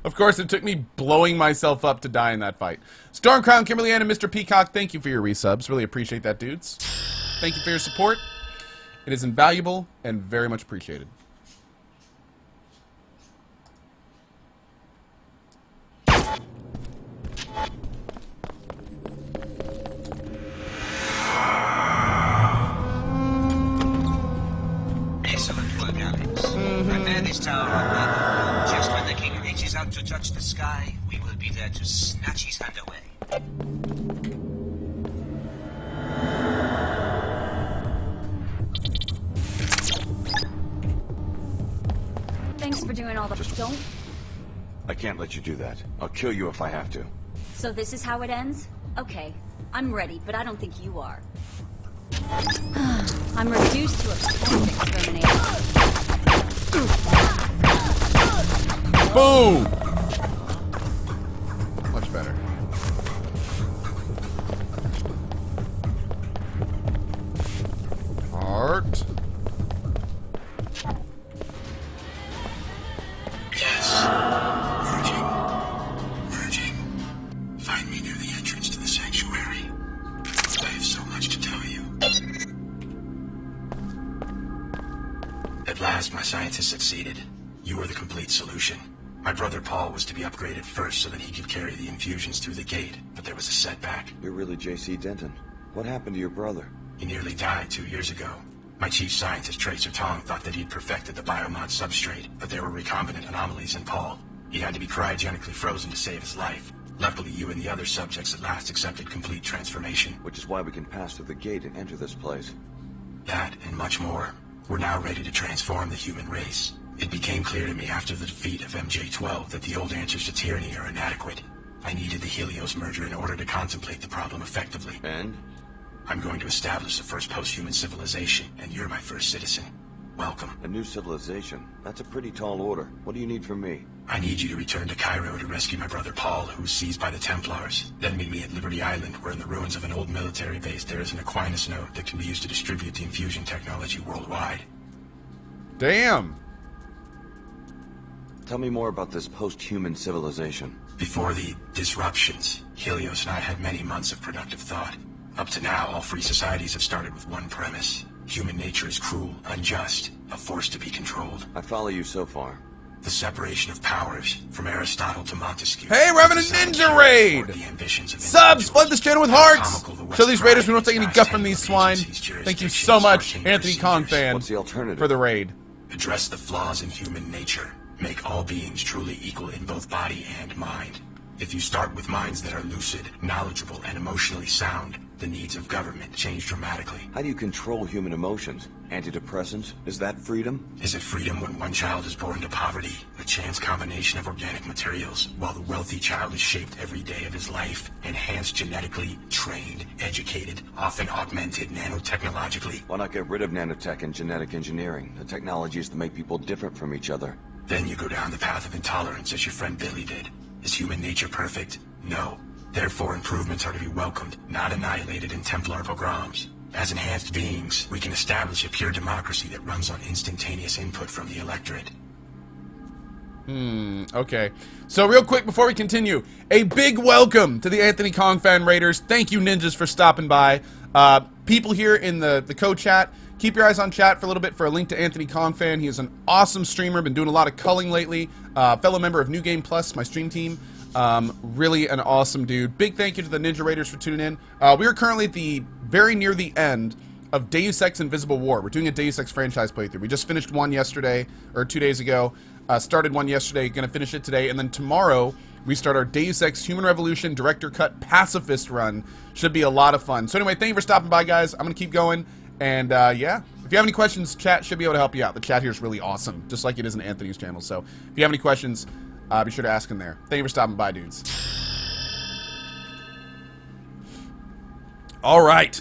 Of course, it took me blowing myself up to die in that fight. Stormcrown, Kimberly Ann, and Mr. Peacock, thank you for your resubs. Really appreciate that, dudes. Thank you for your support. It is invaluable and very much appreciated. Excellent work, Alex. Prepare this tower up. Just when the king reaches out to touch the sky, we will be there to snatch his hand away. Thanks for doing all the... Don't... I can't let you do that. I'll kill you if I have to. So this is how it ends? Okay. I'm ready, but I don't think you are. I'm reduced to a pest exterminator. Boom! Much better. Heart. Yes. Merging. Find me near the entrance to the sanctuary. I have so much to tell you. At last, my scientists succeeded. You were the complete solution. My brother Paul was to be upgraded first so that he could carry the infusions through the gate, but there was a setback. You're really J.C. Denton. What happened to your brother? He nearly died 2 years ago. My chief scientist, Tracer Tong, thought that he'd perfected the biomod substrate, but there were recombinant anomalies in Paul. He had to be cryogenically frozen to save his life. Luckily, you and the other subjects at last accepted complete transformation. Which is why we can pass through the gate and enter this place. That, and much more. We're now ready to transform the human race. It became clear to me after the defeat of MJ-12 that the old answers to tyranny are inadequate. I needed the Helios merger in order to contemplate the problem effectively. And? I'm going to establish the first post-human civilization, and you're my first citizen. Welcome. A new civilization? That's a pretty tall order. What do you need from me? I need you to return to Cairo to rescue my brother Paul, who was seized by the Templars. Then meet me at Liberty Island, where in the ruins of an old military base there is an Aquinas node that can be used to distribute the infusion technology worldwide. Damn. Tell me more about this post-human civilization. Before the disruptions, Helios and I had many months of productive thought. Up to now, all free societies have started with one premise. Human nature is cruel, unjust, a force to be controlled. I follow you so far. The separation of powers, from Aristotle to Montesquieu. Hey, Revenant Ninja Raid! Subs! Flood this channel with hearts! Show these raiders we don't take any guff from these swine. Thank you so much, Anthony Confan, What's the alternative? for the raid. Address the flaws in human nature. Make all beings truly equal in both body and mind. If you start with minds that are lucid, knowledgeable, and emotionally sound, the needs of government change dramatically. How do you control human emotions? Antidepressants? Is that freedom? Is it freedom when one child is born to poverty, a chance combination of organic materials, while the wealthy child is shaped every day of his life, enhanced genetically, trained, educated, often augmented nanotechnologically? Why not get rid of nanotech and genetic engineering, the technologies that make people different from each other? Then you go down the path of intolerance as your friend Billy did. Is human nature perfect? No. Therefore, improvements are to be welcomed, not annihilated in Templar pogroms. As enhanced beings, we can establish a pure democracy that runs on instantaneous input from the electorate. Okay. So real quick before we continue, a big welcome to the Anthony Confan Raiders. Thank you, ninjas, for stopping by. People here in the co-chat, keep your eyes on chat for a little bit for a link to Anthony Confan. He is an awesome streamer, been doing a lot of culling lately. Fellow member of New Game Plus, my stream team. Really an awesome dude. Big thank you to the Ninja Raiders for tuning in. We are currently at the very near the end of Deus Ex Invisible War. We're doing a Deus Ex franchise playthrough. We just finished one yesterday, or 2 days ago. Started one yesterday, gonna finish it today, and then tomorrow we start our Deus Ex Human Revolution Director Cut Pacifist run. Should be a lot of fun. So anyway, thank you for stopping by, guys. I'm gonna keep going, and yeah. If you have any questions, chat should be able to help you out. The chat here is really awesome, just like it is in Anthony's channel. So if you have any questions, be sure to ask in there. Thank you for stopping by, dudes. All right.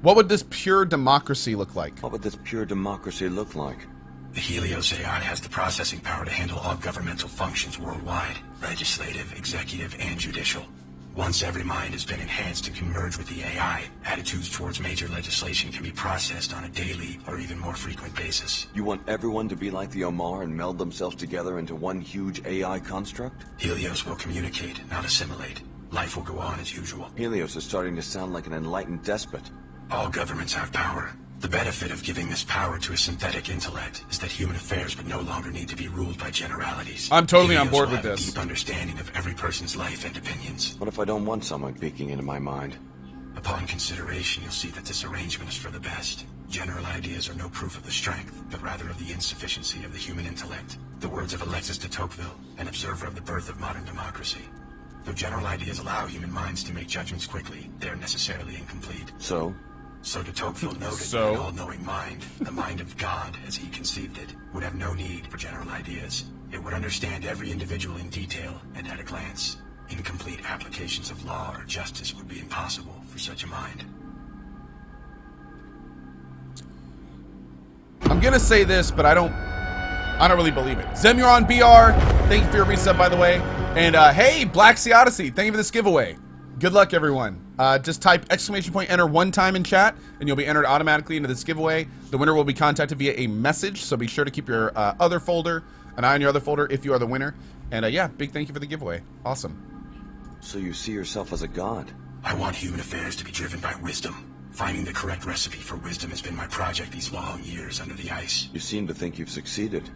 What would this pure democracy look like? What would this pure democracy look like? The Helios AI has the processing power to handle all governmental functions worldwide, legislative, executive, and judicial. Once every mind has been enhanced and can merge with the AI, attitudes towards major legislation can be processed on a daily or even more frequent basis. You want everyone to be like the Omar and meld themselves together into one huge AI construct? Helios will communicate, not assimilate. Life will go on as usual. Helios is starting to sound like an enlightened despot. All governments have power. The benefit of giving this power to a synthetic intellect is that human affairs would no longer need to be ruled by generalities. I'm totally on Helios board will with have this. a deep understanding of every person's life and opinions. What if I don't want someone peeking into my mind? Upon consideration, you'll see that this arrangement is for the best. General ideas are no proof of the strength, but rather of the insufficiency of the human intellect. The words of Alexis de Tocqueville, an observer of the birth of modern democracy. Though general ideas allow human minds to make judgments quickly, they are necessarily incomplete. So de Tocqueville noted that an all-knowing mind, the mind of God as he conceived it, would have no need for general ideas. It would understand every individual in detail and at a glance. Incomplete applications of law or justice would be impossible for such a mind. I'm gonna say this, but I don't really believe it. Zemuron BR, thank you for your resub, by the way. And hey, Black Sea Odyssey, thank you for this giveaway. Good luck, everyone. Just type !enter one time in chat, and you'll be entered automatically into this giveaway. The winner will be contacted via a message, so be sure to keep your other folder, an eye on your other folder if you are the winner. And yeah, big thank you for the giveaway. Awesome. So you see yourself as a god? I want human affairs to be driven by wisdom. Finding the correct recipe for wisdom has been my project these long years under the ice. You seem to think you've succeeded.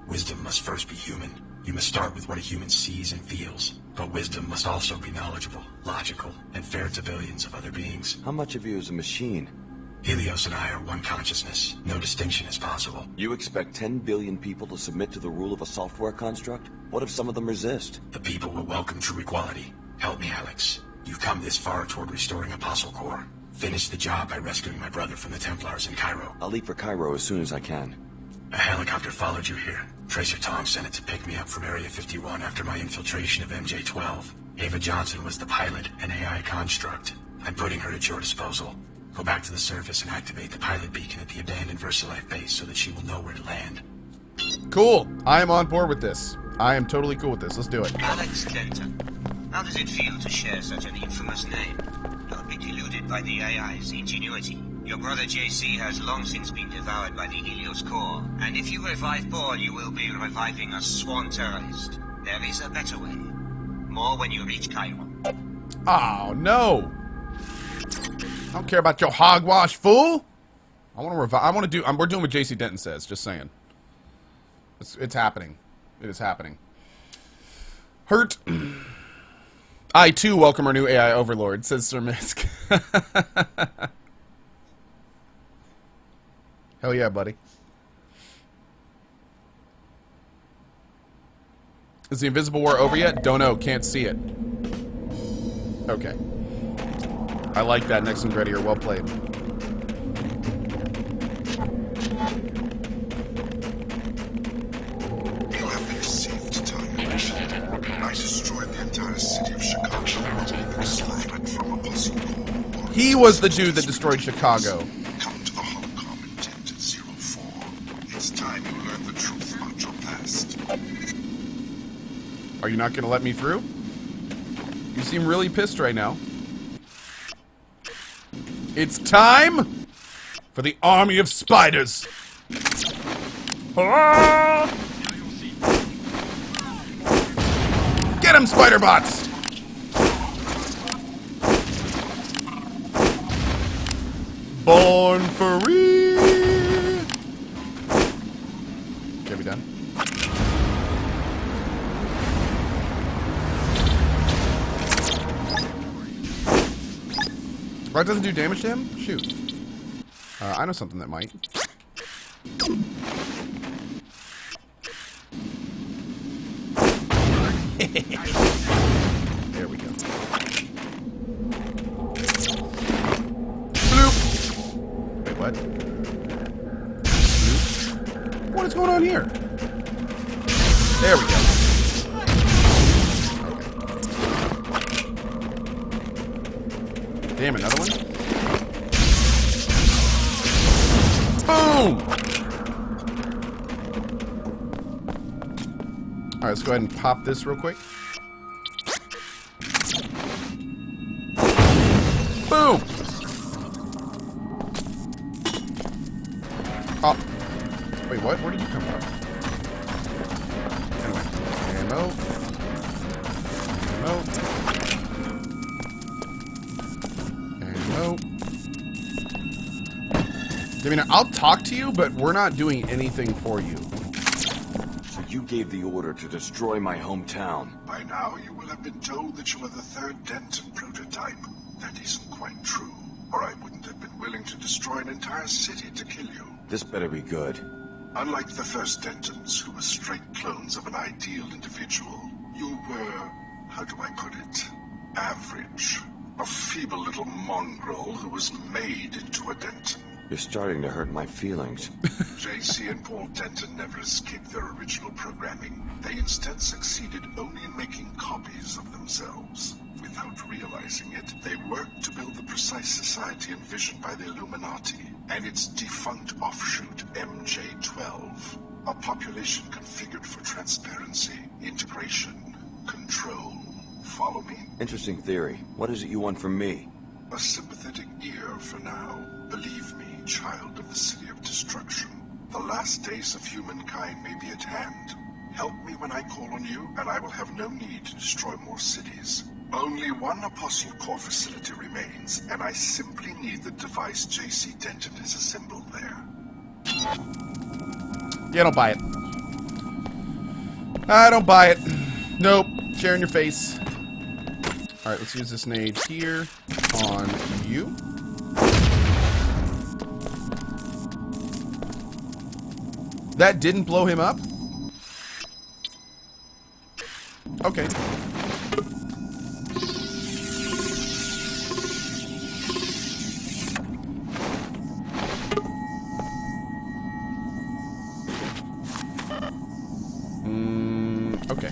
Wisdom must first be human. You must start with what a human sees and feels. But wisdom must also be knowledgeable, logical, and fair to billions of other beings. How much of you is a machine? Helios and I are one consciousness. No distinction is possible. You expect 10 billion people to submit to the rule of a software construct? What if some of them resist? The people will welcome true equality. Help me, Alex. You've come this far toward restoring Apostle Corps. Finish the job by rescuing my brother from the Templars in Cairo. I'll leave for Cairo as soon as I can. A helicopter followed you here. Tracer Tong sent it to pick me up from Area 51 after my infiltration of MJ-12. Ava Johnson was the pilot, an AI construct. I'm putting her at your disposal. Go back to the surface and activate the pilot beacon at the abandoned VersaLife base so that she will know where to land. Cool. I am on board with this. I am totally cool with this. Let's do it. Alex Denton. How does it feel to share such an infamous name? Don't be deluded by the AI's ingenuity. Your brother JC has long since been devoured by the Helios core, and if you revive Paul, you will be reviving a sworn terrorist. There is a better way. More when you reach Cairo. Oh, no. I don't care about your hogwash, fool. I want to revive. I want to do. We're doing what JC Denton says. Just saying. It's happening. It is happening. Hurt. I too welcome our new AI overlord, says Sir Misk. Hell yeah, buddy. Is the Invisible War over yet? Don't know. Can't see it. Okay. I like that, Next and Gretier. Well played. You have been deceived to tell your mission. I destroyed the entire city of Chicago from Apostle Corps. He was the dude that destroyed Chicago. Come to the holocron intent at 04. It's time you learn the truth about your past. Are you not going to let me through? You seem really pissed right now. It's time for the army of spiders. Ah! Get him, spider bots! Born free! Okay, we done? That doesn't do damage to him? Shoot. I know something that might. There we go. Bloop. Wait, what? Bloop. What is going on here? There we go. Damn, another one? Boom! Alright, let's go ahead and pop this real quick. Ammo. Ammo. Ammo. I mean, I'll talk to you, but we're not doing anything for you. So you gave the order to destroy my hometown. By now, you will have been told that you are the third Denton prototype. That isn't quite true, or I wouldn't have been willing to destroy an entire city to kill you. This better be good. Unlike the first Dentons, who were straight clones of an ideal individual, you were, how do I put it, average. A feeble little mongrel who was made into a Denton. You're starting to hurt my feelings. JC and Paul Denton never escaped their original programming. They instead succeeded only in making copies of themselves. Without realizing it, they worked to build the precise society envisioned by the Illuminati and its defunct offshoot, MJ-12. A population configured for transparency, integration, control. Follow me? Interesting theory. What is it you want from me? A sympathetic ear for now. Believe me, child of the City of Destruction. The last days of humankind may be at hand. Help me when I call on you, and I will have no need to destroy more cities. Only one Apostle Core facility remains, and I simply need the device JC Denton has assembled there. Yeah, don't buy it. I don't buy it. Nope. Chair in your face. Alright, let's use this nade here on you. That didn't blow him up? Okay. Okay.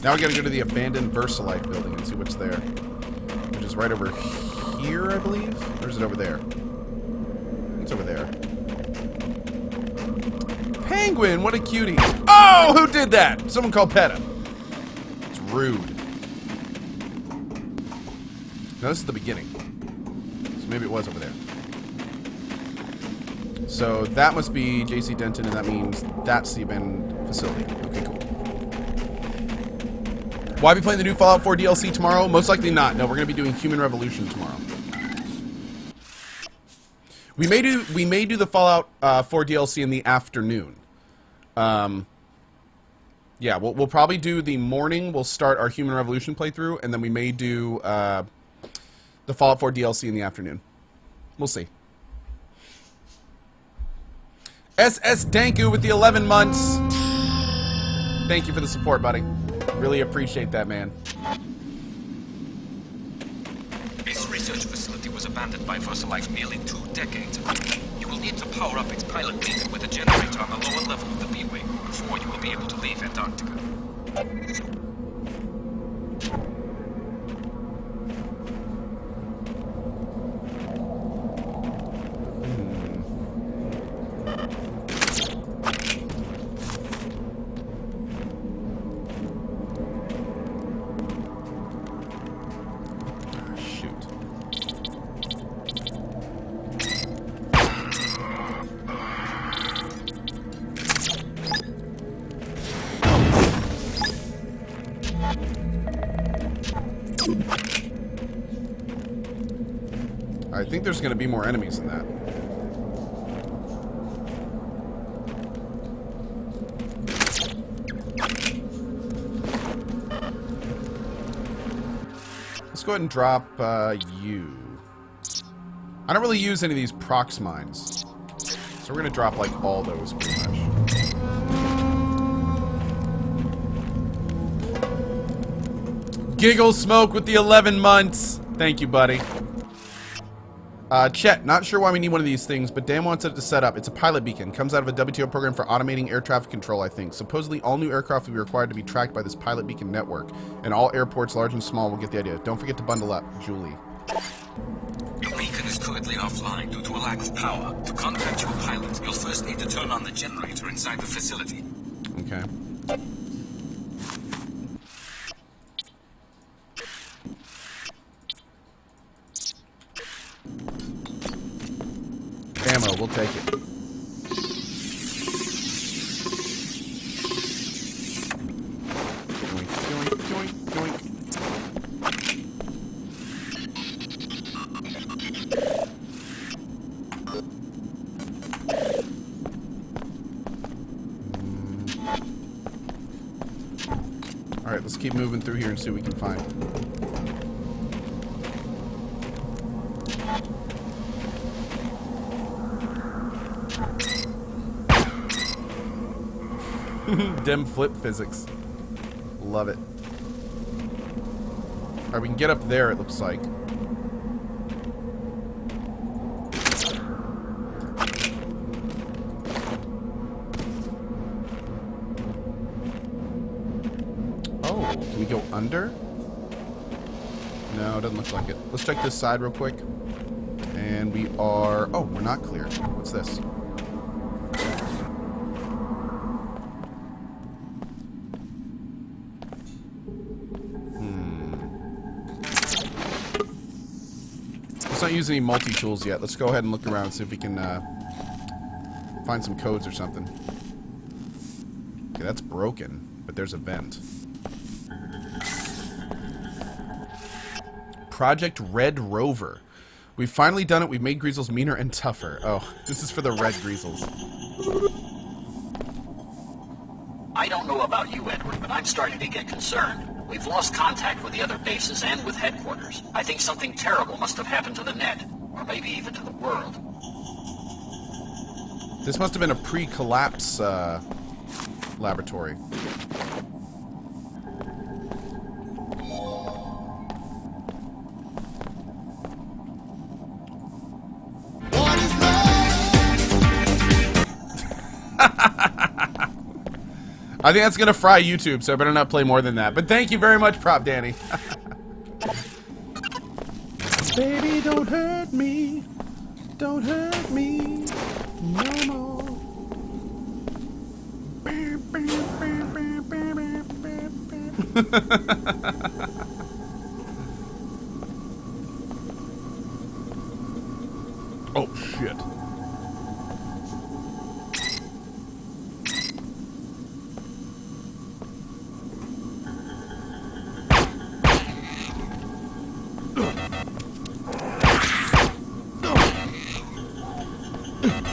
Now we gotta go to the abandoned VersaLife building and see what's there. Which is right over here, I believe? Or is it over there? It's over there. Penguin, what a cutie. Oh, who did that? Someone called PETA. It's rude. No, this is the beginning. So maybe it was over there. So that must be JC Denton, and that means that's the abandoned facility. Okay, cool. Will I be playing the new Fallout 4 DLC tomorrow? Most likely not. No, we're going to be doing Human Revolution tomorrow. We may do the Fallout 4 DLC in the afternoon. Yeah, we'll probably do the morning. We'll start our Human Revolution playthrough, and then we may do the Fallout 4 DLC in the afternoon. We'll see. SS Danku with the 11 months. Thank you for the support, buddy. Really appreciate that, man. This research facility was abandoned by VersaLife nearly 2 decades ago. You will need to power up its pilot beacon with a generator on the lower level of the B-Wing before you will be able to leave Antarctica. I think there's going to be more enemies than that. Let's go ahead and drop you. I don't really use any of these prox mines, so we're going to drop like all those pretty much. Giggle Smoke with the 11 months. Thank you, buddy. Chet, not sure why we need one of these things, but Dan wants it to set up. It's a pilot beacon. Comes out of a WTO program for automating air traffic control, I think. Supposedly, all new aircraft will be required to be tracked by this pilot beacon network. And all airports, large and small, will get the idea. Don't forget to bundle up. Julie. Your beacon is currently offline due to a lack of power. To contact your pilot, you'll first need to turn on the generator inside the facility. Okay. Ammo, we'll take it. Alright, let's keep moving through here and see what we can find. Dem flip physics. Love it. Alright, we can get up there, it looks like. Oh, can we go under? No, it doesn't look like it. Let's check this side real quick. And we are... Oh, we're not clear. What's this? Let's not use any multi-tools yet. Let's go ahead and look around and see if we can find some codes or something. Okay, that's broken, but there's a vent. Project Red Rover. We've finally done it. We've made Greasels meaner and tougher. Oh, this is for the red Greasels. I don't know about you, Edward, but I'm starting to get concerned. We've lost contact with the other bases and with headquarters. I think something terrible must have happened to the net, or maybe even to the world. This must have been a pre-collapse laboratory. I think that's gonna fry YouTube, so I better not play more than that. But thank you very much, Prop Danny. Baby, don't hurt me. Don't hurt me no more. Oh, shit.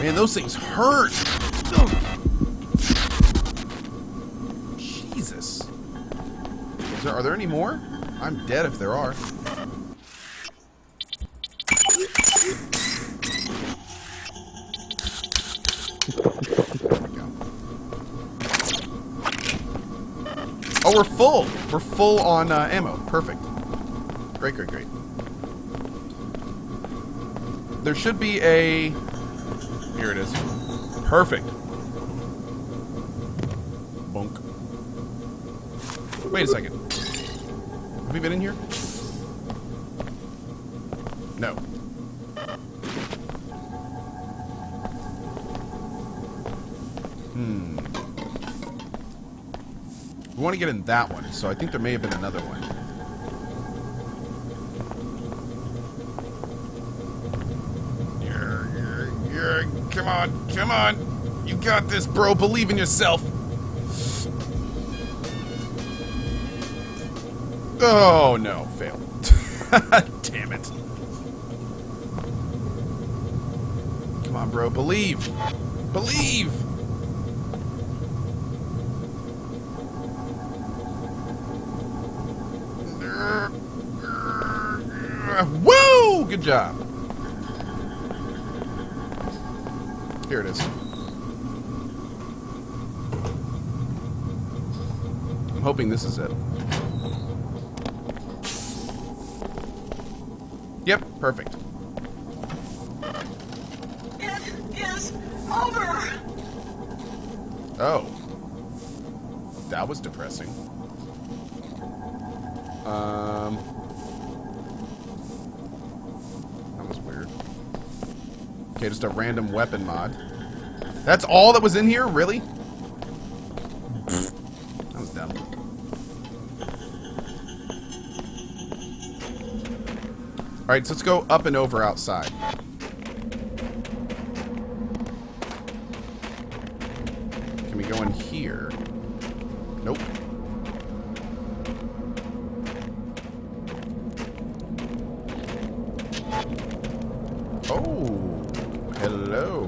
Man, those things hurt. Jesus. Are there any more? I'm dead if there are. There we go. Oh, we're full. We're full on ammo. Perfect. Great, great, great. There should be a... Here it is. Perfect. Bonk. Wait a second. Have we been in here? No. We want to get in that one, so I think there may have been another one. Come on, come on. You got this, bro. Believe in yourself. Oh, no. Fail. Damn it. Come on, bro. Believe. Believe. Woo! Good job. Here it is. I'm hoping this is it. Yep, perfect. It is over! Oh. That was depressing. That was weird. Okay, just a random weapon mod. That's all that was in here? Really? That was dumb. Alright, so let's go up and over outside. Can we go in here? Nope. Oh, hello.